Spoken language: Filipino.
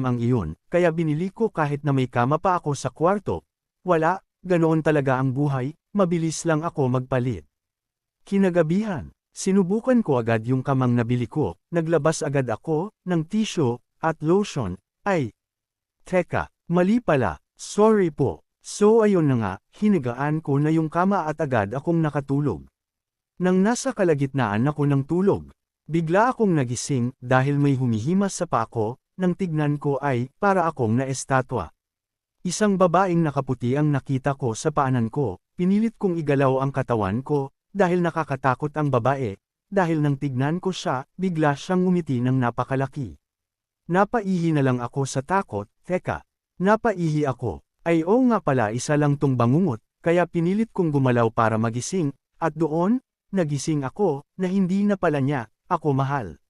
ang iyon, kaya binili ko kahit na may kama pa ako sa kwarto. Wala, ganoon talaga ang buhay, mabilis lang ako magpalit. Kinagabihan, sinubukan ko agad yung kamang nabili ko, naglabas agad ako, ng tissue, at lotion. Ay! Teka, mali pala, sorry po. So ayun na nga, hinigaan ko na yung kama at agad akong nakatulog. Nang nasa kalagitnaan ako ng tulog, bigla akong nagising dahil may humihimas sa paa ko, nang tignan ko ay para akong naestatwa. Isang babaeng nakaputi ang nakita ko sa paanan ko, pinilit kong igalaw ang katawan ko, dahil nakakatakot ang babae, dahil nang tignan ko siya, bigla siyang ngumiti ng napakalaki. Napaihi na lang ako sa takot, teka, napaihi ako. Ay oo nga pala isa lang tong bangungot, kaya pinilit kong gumalaw para magising, at doon, nagising ako, na hindi na pala niya, ako mahal.